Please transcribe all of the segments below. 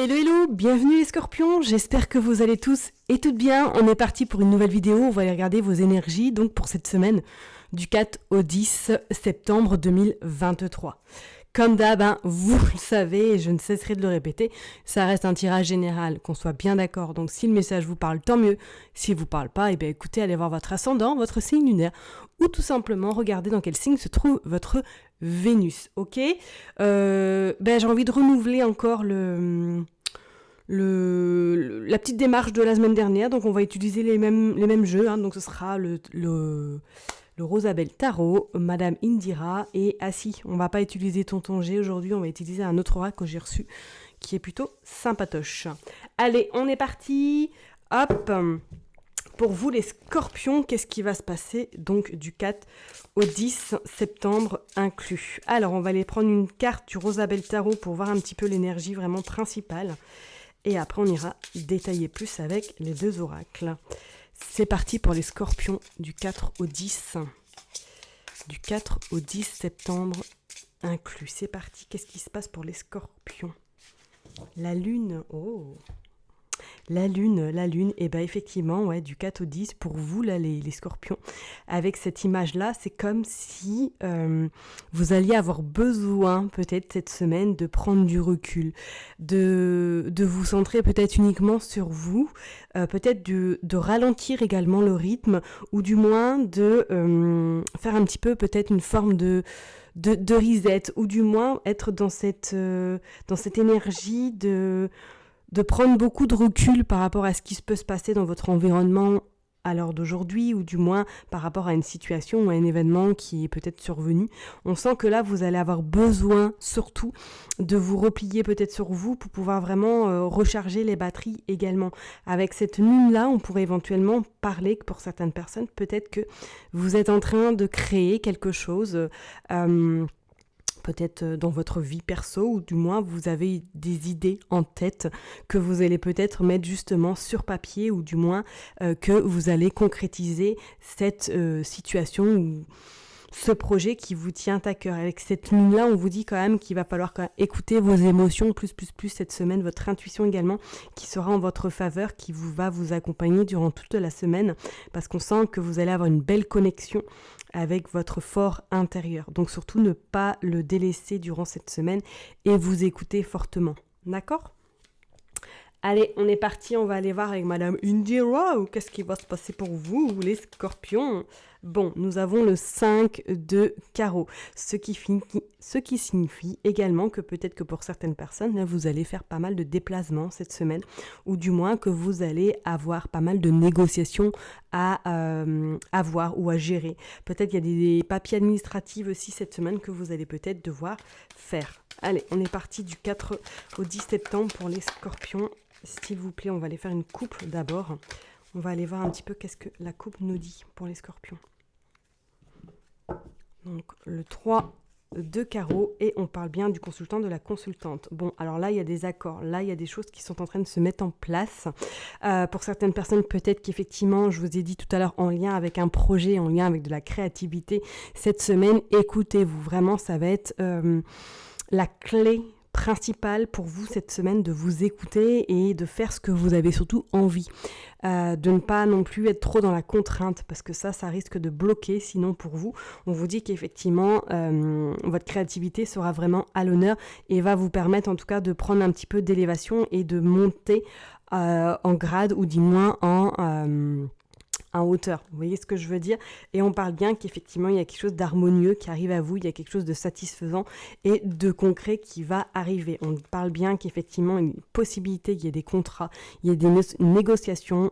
Hello hello, bienvenue les scorpions, j'espère que vous allez tous et toutes bien. On est parti pour une nouvelle vidéo, on va aller regarder vos énergies donc pour cette semaine du 4 au 10 septembre 2023. Comme d'hab, vous le savez et je ne cesserai de le répéter, ça reste un tirage général, qu'on soit bien d'accord. Donc si le message vous parle, tant mieux. S'il vous parle pas, écoutez, allez voir votre ascendant, votre signe lunaire ou tout simplement regardez dans quel signe se trouve votre Vénus, ok. J'ai envie de renouveler encore la petite démarche de la semaine dernière, donc on va utiliser les mêmes jeux, donc ce sera le Rosabelle Tarot, Madame Indira et Assis. On va pas utiliser Tonton G aujourd'hui, on va utiliser un autre oracle que j'ai reçu qui est plutôt sympatoche. Allez, on est parti. Hop. Pour vous les scorpions, qu'est-ce qui va se passer donc du 4 au 10 septembre inclus? Alors on va aller prendre une carte du Rosabelle Tarot pour voir un petit peu l'énergie vraiment principale. Et après on ira détailler plus avec les deux oracles. C'est parti pour les scorpions du 4 au 10. Du 4 au 10 septembre inclus. C'est parti. Qu'est-ce qui se passe pour les scorpions? La lune. Oh. La lune, et effectivement, du 4 au 10, pour vous, là, les scorpions, avec cette image-là, c'est comme si vous alliez avoir besoin, peut-être cette semaine, de prendre du recul, de vous centrer peut-être uniquement sur vous, peut-être de ralentir également le rythme, ou du moins de faire un petit peu peut-être une forme de reset, ou du moins être dans cette énergie de prendre beaucoup de recul par rapport à ce qui peut se passer dans votre environnement à l'heure d'aujourd'hui, ou du moins par rapport à une situation ou à un événement qui est peut-être survenu. On sent que là, vous allez avoir besoin surtout de vous replier peut-être sur vous pour pouvoir vraiment recharger les batteries également. Avec cette lune-là, on pourrait éventuellement parler que pour certaines personnes, peut-être que vous êtes en train de créer quelque chose peut-être dans votre vie perso, ou du moins vous avez des idées en tête que vous allez peut-être mettre justement sur papier, ou du moins que vous allez concrétiser cette situation ou ce projet qui vous tient à cœur. Avec cette lune-là, on vous dit quand même qu'il va falloir quand même écouter vos émotions plus cette semaine, votre intuition également, qui sera en votre faveur, qui va vous accompagner durant toute la semaine, parce qu'on sent que vous allez avoir une belle connexion avec votre fort intérieur. Donc surtout ne pas le délaisser durant cette semaine et vous écouter fortement. D'accord ? Allez, on est parti, on va aller voir avec Madame Indira, ou qu'est-ce qui va se passer pour vous, les scorpions. Bon, nous avons le 5 de carreau, ce qui signifie également que peut-être que pour certaines personnes, là, vous allez faire pas mal de déplacements cette semaine, ou du moins que vous allez avoir pas mal de négociations à avoir ou à gérer. Peut-être qu'il y a des papiers administratifs aussi cette semaine que vous allez peut-être devoir faire. Allez, on est parti du 4 au 10 septembre pour les scorpions. S'il vous plaît, on va aller faire une coupe d'abord. On va aller voir un petit peu qu'est-ce que la coupe nous dit pour les scorpions. Donc, le 3 de carreau, et on parle bien du consultant, de la consultante. Bon, alors là, il y a des accords. Là, il y a des choses qui sont en train de se mettre en place. Pour certaines personnes, peut-être qu'effectivement, je vous ai dit tout à l'heure, en lien avec un projet, en lien avec de la créativité, cette semaine, écoutez-vous. Vraiment, ça va être la clé principal pour vous cette semaine, de vous écouter et de faire ce que vous avez surtout envie. De ne pas non plus être trop dans la contrainte, parce que ça risque de bloquer. Sinon, pour vous, on vous dit qu'effectivement votre créativité sera vraiment à l'honneur et va vous permettre en tout cas de prendre un petit peu d'élévation et de monter en grade, ou du moins en hauteur. Vous voyez ce que je veux dire? Et on parle bien qu'effectivement, il y a quelque chose d'harmonieux qui arrive à vous, il y a quelque chose de satisfaisant et de concret qui va arriver. On parle bien qu'effectivement, il y a une possibilité, il y a des contrats, il y a des négociations,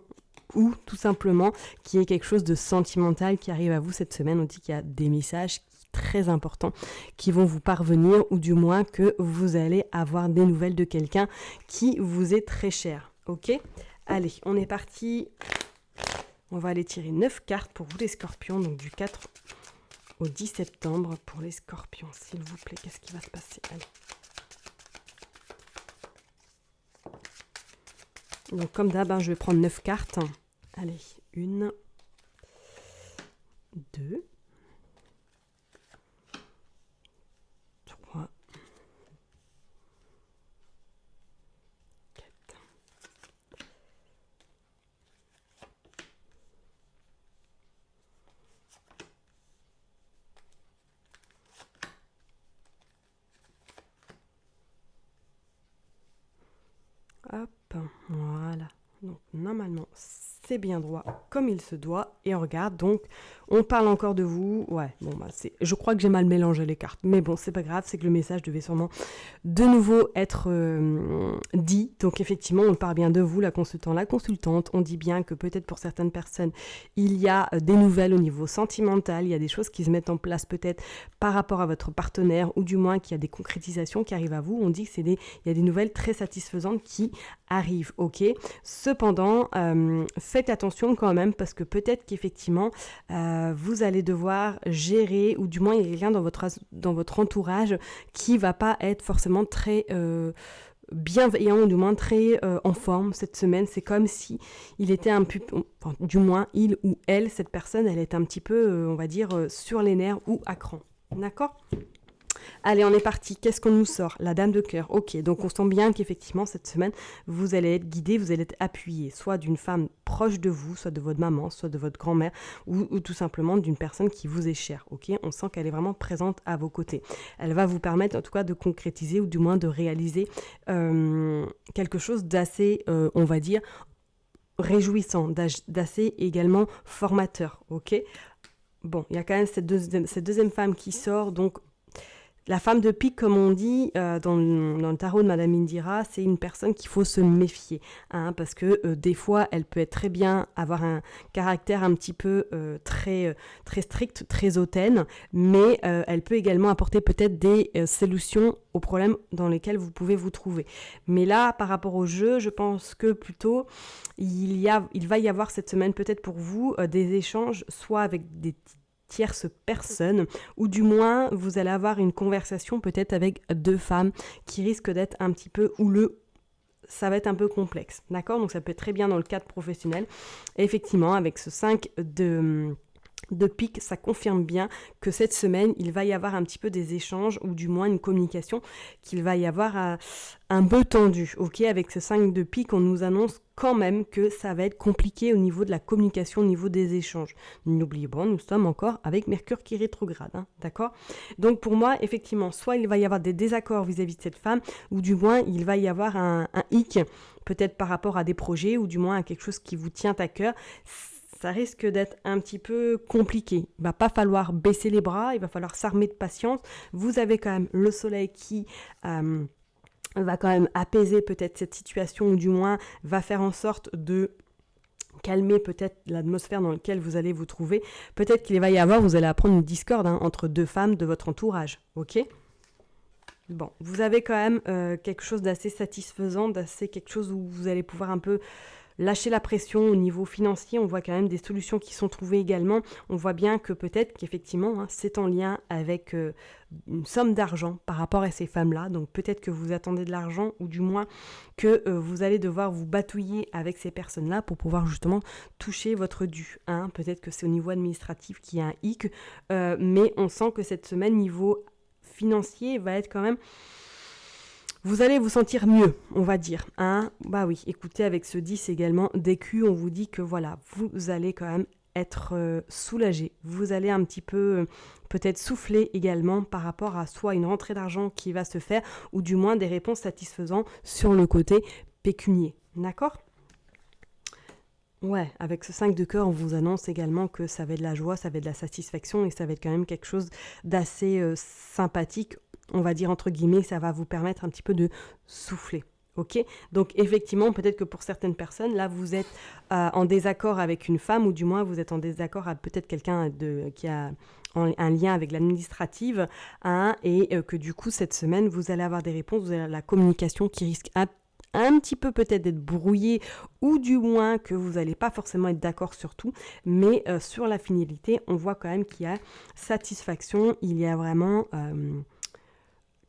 ou tout simplement qu'il y ait quelque chose de sentimental qui arrive à vous cette semaine. On dit qu'il y a des messages très importants qui vont vous parvenir, ou du moins que vous allez avoir des nouvelles de quelqu'un qui vous est très cher. Ok? Allez, on est parti. On va aller tirer 9 cartes pour vous les scorpions, donc du 4 au 10 septembre pour les scorpions. S'il vous plaît, qu'est-ce qui va se passer? Allez. Donc comme d'hab, je vais prendre 9 cartes. Allez, 1, 2, 3, Hop, voilà. Donc normalement, c'est bien droit comme il se doit. Et on regarde, donc on parle encore de vous. Ouais, bon, bah, je crois que j'ai mal mélangé les cartes. Mais bon, c'est pas grave, c'est que le message devait sûrement de nouveau être dit. Donc effectivement, on parle bien de vous, la consultante. On dit bien que peut-être pour certaines personnes, il y a des nouvelles au niveau sentimental. Il y a des choses qui se mettent en place peut-être par rapport à votre partenaire, ou du moins qu'il y a des concrétisations qui arrivent à vous. On dit que il y a des nouvelles très satisfaisantes qui arrivent, ok. Cependant, faites attention quand même, parce que peut-être qu'effectivement, vous allez devoir gérer, ou du moins il y a quelqu'un dans votre entourage qui va pas être forcément très bienveillant, ou du moins très en forme cette semaine. C'est comme si il était un peu, enfin, du moins il ou elle, cette personne, elle est un petit peu, on va dire, sur les nerfs ou à cran. D'accord ? Allez, on est parti. Qu'est-ce qu'on nous sort ? La dame de cœur. Ok, donc on sent bien qu'effectivement, cette semaine, vous allez être guidé, vous allez être appuyé, soit d'une femme proche de vous, soit de votre maman, soit de votre grand-mère, ou tout simplement d'une personne qui vous est chère. Ok, on sent qu'elle est vraiment présente à vos côtés. Elle va vous permettre, en tout cas, de concrétiser, ou du moins de réaliser quelque chose d'assez, on va dire, réjouissant, d'assez également formateur. Ok. Bon, il y a quand même cette deuxième femme qui sort, donc la femme de pique, comme on dit dans le tarot de Madame Indira, c'est une personne qu'il faut se méfier, hein, parce que des fois, elle peut être très bien, avoir un caractère un petit peu très strict, très hautaine, mais elle peut également apporter peut-être des solutions aux problèmes dans lesquels vous pouvez vous trouver. Mais là, par rapport au jeu, je pense que plutôt, il va y avoir cette semaine peut-être pour vous des échanges, soit avec des tierces personnes, ou du moins vous allez avoir une conversation peut-être avec deux femmes qui risquent d'être un petit peu houleux. Ça va être un peu complexe, d'accord ? Donc ça peut être très bien dans le cadre professionnel. Et effectivement, avec ce 5 de pique, ça confirme bien que cette semaine, il va y avoir un petit peu des échanges, ou du moins une communication, qu'il va y avoir un peu tendu. Ok, avec ce 5 de pique, on nous annonce quand même que ça va être compliqué au niveau de la communication, au niveau des échanges. N'oubliez pas, nous sommes encore avec Mercure qui rétrograde, hein, d'accord ? Donc pour moi, effectivement, soit il va y avoir des désaccords vis-à-vis de cette femme, ou du moins il va y avoir un hic, peut-être par rapport à des projets, ou du moins à quelque chose qui vous tient à cœur. Ça risque d'être un petit peu compliqué. Il va pas falloir baisser les bras, il va falloir s'armer de patience. Vous avez quand même le soleil qui va quand même apaiser peut-être cette situation, ou du moins va faire en sorte de calmer peut-être l'atmosphère dans laquelle vous allez vous trouver. Peut-être qu'il va y avoir, vous allez apprendre une discorde entre deux femmes de votre entourage, ok ? Bon, vous avez quand même quelque chose d'assez satisfaisant, d'assez quelque chose où vous allez pouvoir un peu lâcher la pression au niveau financier. On voit quand même des solutions qui sont trouvées également. On voit bien que peut-être qu'effectivement, c'est en lien avec une somme d'argent par rapport à ces femmes-là. Donc peut-être que vous attendez de l'argent, ou du moins que vous allez devoir vous batouiller avec ces personnes-là pour pouvoir justement toucher votre dû. Hein. Peut-être que c'est au niveau administratif qu'il y a un hic, mais on sent que cette semaine, niveau financier, va être quand même... Vous allez vous sentir mieux, on va dire. Hein, bah oui, écoutez, avec ce 10 également d'écu, on vous dit que voilà, vous allez quand même être soulagé. Vous allez un petit peu peut-être souffler également par rapport à soit une rentrée d'argent qui va se faire, ou du moins des réponses satisfaisantes sur le côté pécunier. D'accord ? Ouais, avec ce 5 de cœur, on vous annonce également que ça va être de la joie, ça va être de la satisfaction, et ça va être quand même quelque chose d'assez sympathique. On va dire entre guillemets, ça va vous permettre un petit peu de souffler. Ok ? Donc effectivement, peut-être que pour certaines personnes, là, vous êtes en désaccord avec une femme, ou du moins vous êtes en désaccord avec peut-être quelqu'un qui a un lien avec l'administrative, hein, et que du coup, cette semaine, vous allez avoir des réponses, vous allez avoir la communication qui risque un petit peu peut-être d'être brouillée, ou du moins que vous n'allez pas forcément être d'accord sur tout, mais sur la finalité, on voit quand même qu'il y a satisfaction, il y a vraiment...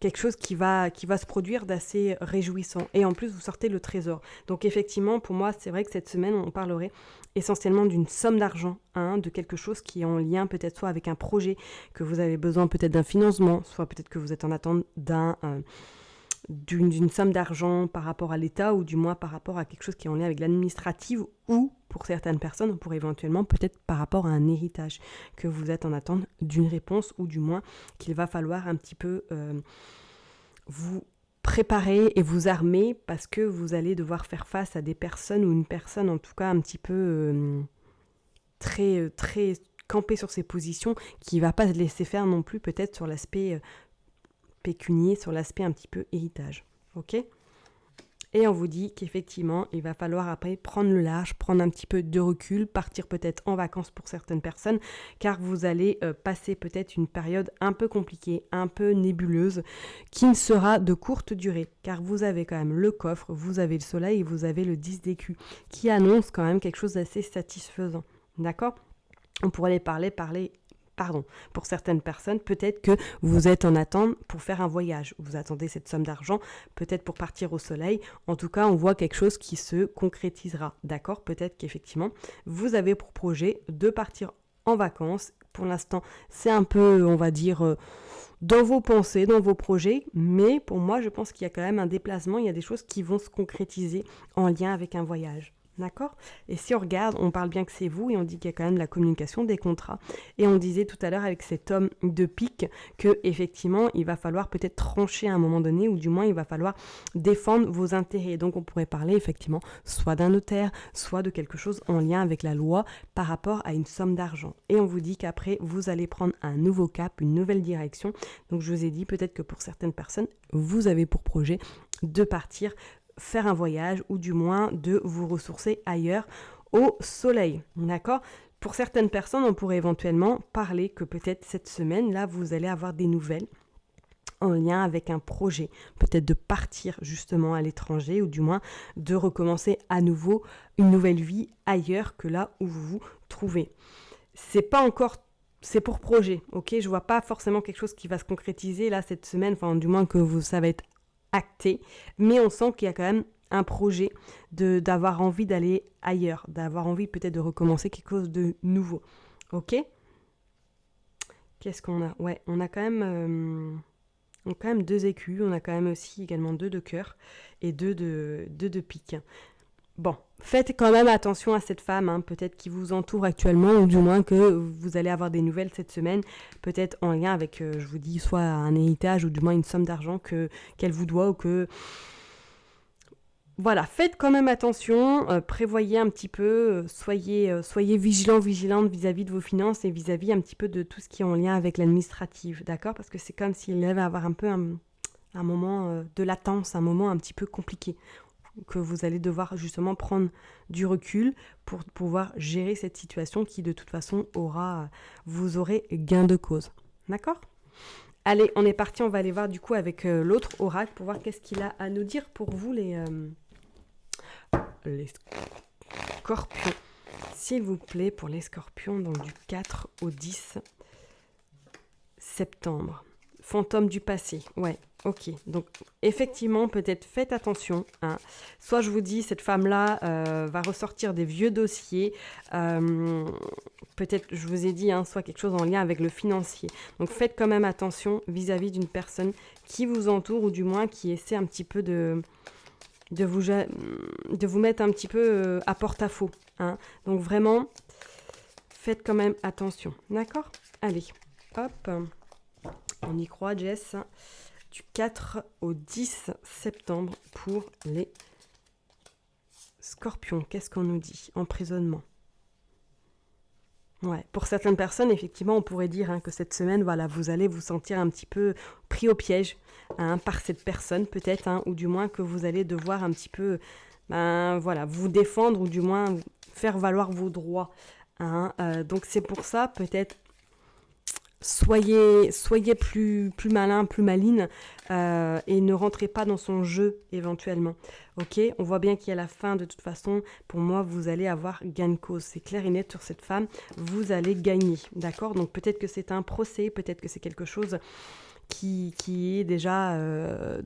quelque chose qui va se produire d'assez réjouissant. Et en plus, vous sortez le trésor. Donc effectivement, pour moi, c'est vrai que cette semaine, on parlerait essentiellement d'une somme d'argent, hein, de quelque chose qui est en lien peut-être soit avec un projet, que vous avez besoin peut-être d'un financement, soit peut-être que vous êtes en attente d'une somme d'argent par rapport à l'État, ou du moins par rapport à quelque chose qui est en lien avec l'administrative, ou pour certaines personnes, pour éventuellement peut-être par rapport à un héritage, que vous êtes en attente d'une réponse, ou du moins qu'il va falloir un petit peu vous préparer et vous armer parce que vous allez devoir faire face à des personnes ou une personne en tout cas un petit peu très campée sur ses positions qui ne va pas se laisser faire non plus peut-être sur l'aspect pécunier, sur l'aspect un petit peu héritage. Ok ? Et on vous dit qu'effectivement, il va falloir après prendre le large, prendre un petit peu de recul, partir peut-être en vacances pour certaines personnes, car vous allez passer peut-être une période un peu compliquée, un peu nébuleuse, qui ne sera de courte durée, car vous avez quand même le coffre, vous avez le soleil et vous avez le 10 d'écus, qui annonce quand même quelque chose d'assez satisfaisant. D'accord ? On pourrait pour certaines personnes, peut-être que vous êtes en attente pour faire un voyage. Vous attendez cette somme d'argent, peut-être pour partir au soleil. En tout cas, on voit quelque chose qui se concrétisera. D'accord ? Peut-être qu'effectivement, vous avez pour projet de partir en vacances. Pour l'instant, c'est un peu, on va dire, dans vos pensées, dans vos projets. Mais pour moi, je pense qu'il y a quand même un déplacement. Il y a des choses qui vont se concrétiser en lien avec un voyage. D'accord ? Et si on regarde, on parle bien que c'est vous et on dit qu'il y a quand même la communication des contrats. Et on disait tout à l'heure avec cet homme de pique que effectivement il va falloir peut-être trancher à un moment donné ou du moins il va falloir défendre vos intérêts. Donc on pourrait parler effectivement soit d'un notaire, soit de quelque chose en lien avec la loi par rapport à une somme d'argent. Et on vous dit qu'après vous allez prendre un nouveau cap, une nouvelle direction. Donc je vous ai dit peut-être que pour certaines personnes, vous avez pour projet de partir faire un voyage ou du moins de vous ressourcer ailleurs au soleil, d'accord ? Pour certaines personnes, on pourrait éventuellement parler que peut-être cette semaine-là, vous allez avoir des nouvelles en lien avec un projet, peut-être de partir justement à l'étranger ou du moins de recommencer à nouveau une nouvelle vie ailleurs que là où vous vous trouvez. C'est pas encore... C'est pour projet, ok ? Je vois pas forcément quelque chose qui va se concrétiser là cette semaine, enfin du moins que ça va être acté, mais on sent qu'il y a quand même un projet d'avoir envie d'aller ailleurs, d'avoir envie peut-être de recommencer quelque chose de nouveau. Ok ? Qu'est-ce qu'on a ? Ouais, on a quand même 2 écus, on a quand même aussi également 2 de cœur et 2 de pique. Bon, faites quand même attention à cette femme, peut-être qui vous entoure actuellement, ou du moins que vous allez avoir des nouvelles cette semaine, peut-être en lien avec, je vous dis, soit un héritage ou du moins une somme d'argent qu'elle vous doit ou que... Voilà, faites quand même attention, prévoyez un petit peu, soyez vigilante vis-à-vis de vos finances et vis-à-vis un petit peu de tout ce qui est en lien avec l'administratif, d'accord ? Parce que c'est comme s'il allait avoir un peu un moment de latence, un moment un petit peu compliqué, que vous allez devoir justement prendre du recul pour pouvoir gérer cette situation qui de toute façon vous aurez gain de cause. D'accord ? Allez, on est parti, on va aller voir du coup avec l'autre oracle pour voir qu'est-ce qu'il a à nous dire pour vous les scorpions. S'il vous plaît, pour les scorpions, donc du 4 au 10 septembre. Fantôme du passé, ouais, ok. Donc, effectivement, peut-être faites attention. Soit je vous dis, cette femme-là va ressortir des vieux dossiers. Peut-être, je vous ai dit, soit quelque chose en lien avec le financier. Donc, faites quand même attention vis-à-vis d'une personne qui vous entoure ou du moins qui essaie un petit peu de vous mettre un petit peu à porte-à-faux. Donc, vraiment, faites quand même attention. D'accord ? Allez, hop. On y croit, Jess. Du 4 au 10 septembre pour les scorpions. Qu'est-ce qu'on nous dit ? Emprisonnement. Ouais. Pour certaines personnes, effectivement, on pourrait dire que cette semaine, voilà, vous allez vous sentir un petit peu pris au piège par cette personne, peut-être, ou du moins que vous allez devoir un petit peu vous défendre ou du moins faire valoir vos droits. Donc c'est pour ça, peut-être, soyez plus malin, plus maline et ne rentrez pas dans son jeu éventuellement. Ok, on voit bien qu'à la fin, de toute façon, pour moi, vous allez avoir gain de cause. C'est clair et net sur cette femme, vous allez gagner. D'accord ? Donc peut-être que c'est un procès, peut-être que c'est quelque chose qui est déjà...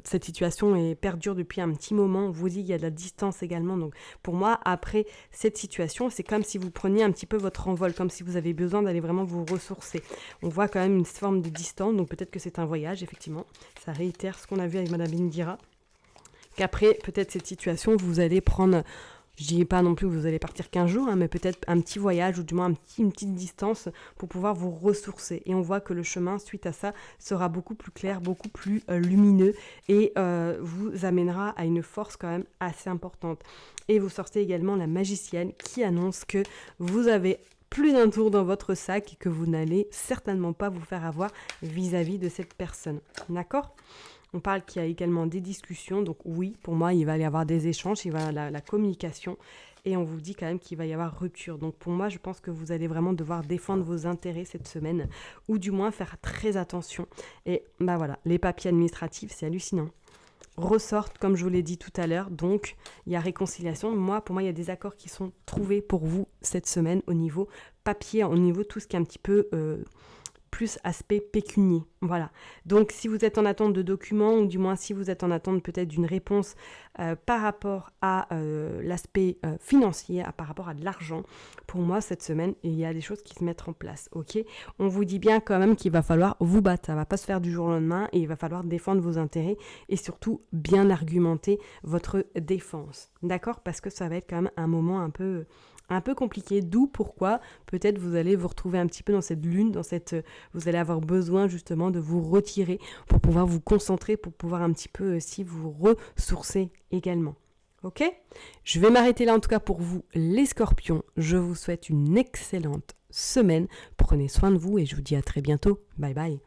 cette situation perdure depuis un petit moment. On vous dit qu'il y a de la distance également. Donc pour moi, après cette situation, c'est comme si vous preniez un petit peu votre envol, comme si vous avez besoin d'aller vraiment vous ressourcer. On voit quand même une forme de distance, donc peut-être que c'est un voyage, effectivement. Ça réitère ce qu'on a vu avec Madame Indira. Qu'après, peut-être cette situation, vous allez prendre Je dis pas non plus que vous allez partir 15 jours, mais peut-être un petit voyage ou du moins une petite distance pour pouvoir vous ressourcer. Et on voit que le chemin, suite à ça, sera beaucoup plus clair, beaucoup plus lumineux et vous amènera à une force quand même assez importante. Et vous sortez également la magicienne qui annonce que vous avez plus d'un tour dans votre sac et que vous n'allez certainement pas vous faire avoir vis-à-vis de cette personne. D'accord ? On parle qu'il y a également des discussions, donc oui, pour moi, il va y avoir des échanges, il va y avoir la communication, et on vous dit quand même qu'il va y avoir rupture. Donc pour moi, je pense que vous allez vraiment devoir défendre vos intérêts cette semaine, ou du moins faire très attention. Et bah voilà, les papiers administratifs, c'est hallucinant. Ressortent, comme je vous l'ai dit tout à l'heure, donc il y a réconciliation. Pour moi, il y a des accords qui sont trouvés pour vous cette semaine au niveau papier, au niveau tout ce qui est un petit peu plus aspect pécunier. Voilà. Donc si vous êtes en attente de documents, ou du moins si vous êtes en attente peut-être d'une réponse par rapport à l'aspect financier, par rapport à de l'argent, pour moi cette semaine, il y a des choses qui se mettent en place. Ok ? On vous dit bien quand même qu'il va falloir vous battre. Ça ne va pas se faire du jour au lendemain et il va falloir défendre vos intérêts et surtout bien argumenter votre défense. D'accord ? Parce que ça va être quand même un moment un peu compliqué, d'où pourquoi peut-être vous allez vous retrouver un petit peu dans cette lune, vous allez avoir besoin justement de vous retirer pour pouvoir vous concentrer, pour pouvoir un petit peu aussi vous ressourcer également. Ok ? Je vais m'arrêter là en tout cas pour vous les scorpions. Je vous souhaite une excellente semaine. Prenez soin de vous et je vous dis à très bientôt. Bye bye.